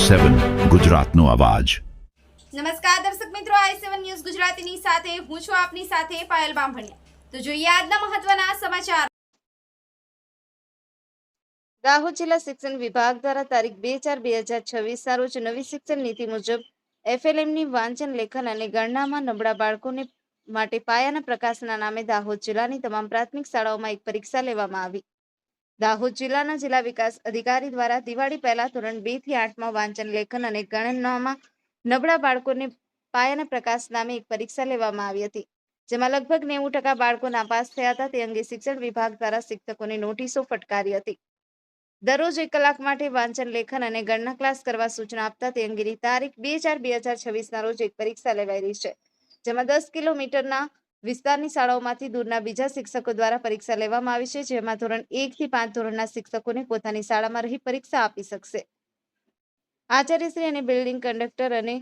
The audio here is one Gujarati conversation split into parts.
i7 ગુજરાતનો અવાજ। નમસ્કાર દર્શક મિત્રો, i7 ન્યૂઝ ગુજરાતીની સાથે હું છું આપની સાથે પાયલ બામભણિયા। તો જોઈએ આજના મહત્વના સમાચાર। દાહોદ જિલ્લા શિક્ષણ વિભાગ દ્વારા તારીખ 2/4/2026 ના રોજ નવી શિક્ષણ નીતિ મુજબ એફએલએમની વાંચન લેખન અને ગણનામાં નબળા બાળકોને માટે પાયાના પ્રકાશના નામે દાહોદ જિલ્લાની તમામ પ્રાથમિક શાળાઓમાં એક પરીક્ષા લેવામાં આવી। દાહોદ જિલ્લાના જિલ્લા વિકાસ અધિકારી દ્વારા દિવાળી પહેલા ધોરણ 2 થી 8 માં વાંચન લેખન અને ગણનામાં નબળા બાળકોને પાયાના પ્રકાશ નામે એક પરીક્ષા લેવામાં આવી હતી, જેમાં લગભગ 90% બાળકો નાપાસ થયા હતા। તે અંગે શિક્ષણ વિભાગ દ્વારા શિક્ષકોને નોટિસો ફટકારી હતી। દરરોજ 1 કલાક માટે વાંચન લેખન અને ગણના ક્લાસ કરવા સૂચના આપતા તે અંગેની તારીખ 2/4/2026 ના રોજ એક પરીક્ષા લેવાઈ રહી છે, જેમાં 10 કિલોમીટરના વિસ્તારની શાળાઓમાંથી દૂરના બીજા શિક્ષકો દ્વારા પરીક્ષા લેવામાં આવી છે, જેમાં ધોરણ 1 થી 5 ધોરણના શિક્ષકોને પોતાની શાળામાં રહી પરીક્ષા આપી શકશે। આચાર્યશ્રી અને બિલ્ડિંગ કંડક્ટર અને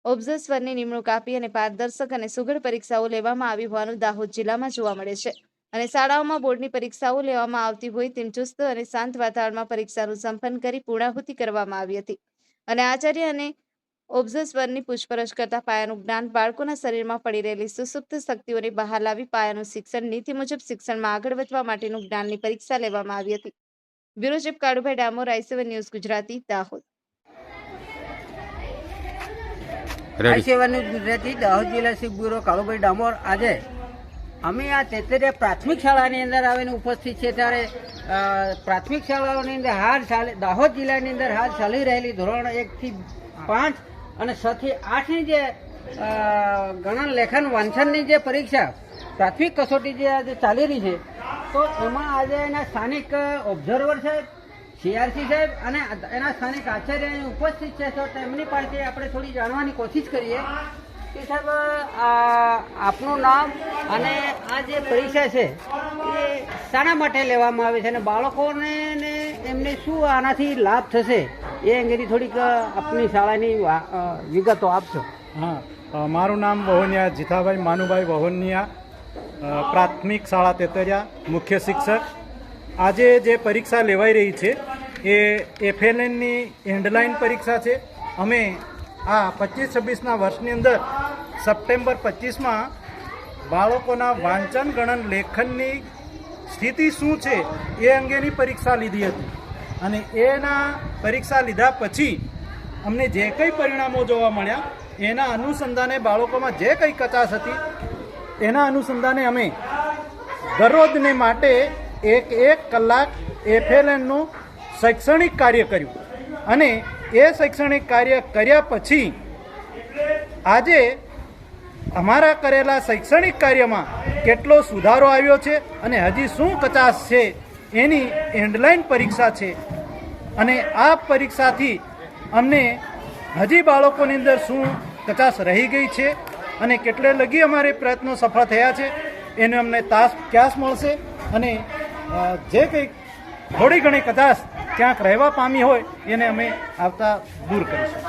ઓબ્ઝર્વરની નિમણૂક આપી અને પારદર્શક અને સુઘડ પરીક્ષાઓ લેવામાં આવી હોવાનું દાહોદ જિલ્લામાં જોવા મળે છે અને શાળાઓમાં બોર્ડની પરીક્ષાઓ લેવામાં આવતી હોય તેમ ચુસ્ત અને શાંત વાતાવરણમાં પરીક્ષાનું સંપન્ન કરી પૂર્ણાહુતિ કરવામાં આવી હતી અને આચાર્ય અને ઓબ્ઝર્વરની પૂછપરછ કરતા પાયાનું જ્ઞાન બાળકોના શરીરમાં પડી રહેલી સુસુપ્ત શક્તિઓને બહાર લાવી પાયાનું શિક્ષણ નીતિ મુજબ શિક્ષણમાં આગળ વધવા માટેનું જ્ઞાનની પરીક્ષા લેવામાં આવી હતી। Bureau chief Kalubhai Damor, i7 news Gujarati, Dahod. i7 news Gujarati Dahod જિલ્લા ચીફ બ્યુરો કાળુભાઈ ડામોર। આજે અમે આ તેતરિયા પ્રાથમિક શાળાની અંદર આવીને ઉપસ્થિત છે, ત્યારે પ્રાથમિક શાળાઓની અંદર દાહોદ જિલ્લાની અંદર હાલ ચાલી રહેલી ધોરણ 1 થી 5 અને 6 થી 8 ની જે ગણન લેખન વાંચનની જે પરીક્ષા પ્રાથમિક કસોટી જે આજે ચાલી રહી છે, તો એમાં આજે એના સ્થાનિક ઓબ્ઝર્વર સાહેબ, સીઆરસી સાહેબ અને એના સ્થાનિક આચાર્ય ઉપસ્થિત છે, તો તેમની પાસેથી આપણે થોડી જાણવાની કોશિશ કરીએ કે સાહેબ આપનું નામ અને આ જે પરીક્ષા છે એ શાના માટે લેવામાં આવે છે અને બાળકોને ને એમને શું આનાથી લાભ થશે એ અંગેની થોડીક આપની શાળાની વિગતો આપશો। હા, મારું નામ વહોનિયા જીથાભાઈ માનુભાઈ વહોનિયા, પ્રાથમિક શાળા તેતરિયા, મુખ્ય શિક્ષક। આજે જે પરીક્ષા લેવાઈ રહી છે એ એફએલએનની હેન્ડલાઇન પરીક્ષા છે। અમે આ 25-26ના વર્ષની અંદર સપ્ટેમ્બર 25માં બાળકોના વાંચન ગણન લેખનની સ્થિતિ શું છે એ અંગેની પરીક્ષા લીધી હતી અને એના પરીક્ષા લીધા પછી અમને જે કંઈ પરિણામો જોવા મળ્યા એના અનુસંધાને બાળકોમાં જે કંઈ કચાશ હતી એના અનુસંધાને અમે દરરોજને માટે 1 કલાક એફએલએનનું શૈક્ષણિક કાર્ય કર્યું અને એ શૈક્ષણિક કાર્ય કર્યા પછી આજે અમારા કરેલા શૈક્ષણિક કાર્યમાં કેટલો સુધારો આવ્યો છે અને હજી શું કચાશ છે એની હેન્ડલાઇન પરીક્ષા છે અને આ પરીક્ષાથી અમને હજી બાળકોની અંદર શું કચાશ રહી ગઈ છે અને કેટલે લગી અમારે પ્રયત્નો સફળ થયા છે એને અમને ક્યાસ મળશે અને જે કંઈક થોડી ઘણી કચાશ ક્યાંક રહેવા પામી હોય એને અમે આવતા દૂર કરીશું।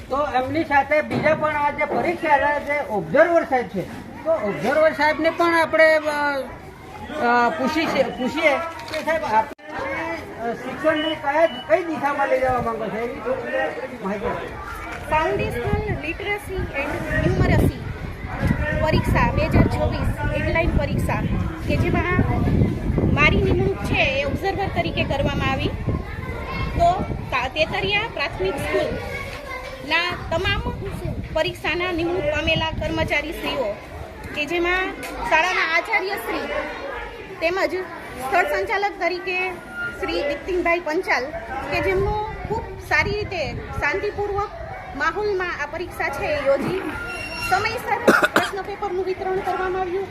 તો એમની સાથે બીજા પણ આ જે પરીક્ષા જે ઓબ્ઝર્વર સાહેબ છે, તો ઓબ્ઝર્વર સાહેબને પણ આપણે પૂછીએ કે સાહેબ આપણે શિક્ષણને કઈ દિશામાં લઈ જવા માંગો છો એવી માહિતી। ફાઉન્ડેશનલ લિટરસી એન્ડ ન્યુમરસી પરીક્ષા 2024 હેડલાઇન પરીક્ષા કે જેમાં મારી નિમણૂક છે એ ઓબ્ઝર્વર તરીકે કરવામાં આવી, તો તેતરિયા પ્રાથમિક સ્કૂલના તમામ પરીક્ષાના નિમણૂક પામેલા કર્મચારીશ્રીઓ કે જેમાં શાળાના આચાર્યશ્રી તેમજ સ્થળ સંચાલક તરીકે શ્રી દીપ્તિનભાઈ પંચાલ કે જેમનું ખૂબ સારી રીતે શાંતિપૂર્વક માહોલમાં આ પરીક્ષા છે એ યોજી સમયસર પ્રશ્ન પેપરનું વિતરણ કરવામાં આવ્યું।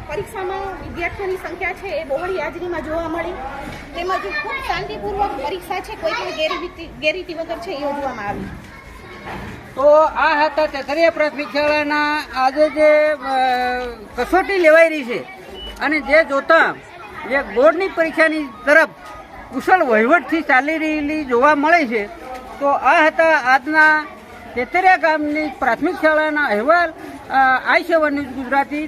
પરીક્ષામાં વિદ્યાર્થીઓની સંખ્યા છે એ બહોળી હાજરીમાં જોવા મળી, તેમજ ખૂબ શાંતિપૂર્વક પરીક્ષા છે કોઈ પણ ગેરરીતિ વગર છે યોજવામાં આવી। તો આ હતા તેતરિયા પ્રાથમિક શાળાના આજે જે કસોટી લેવાઈ રહી છે અને જે જોતા જે બોર્ડની પરીક્ષાની તરફ કુશળ વહીવટથી ચાલી રહેલી જોવા મળે છે, તો આ હતા આજના તેતરિયા ગામની પ્રાથમિક શાળાના અહેવાલ। i7 news Gujarati.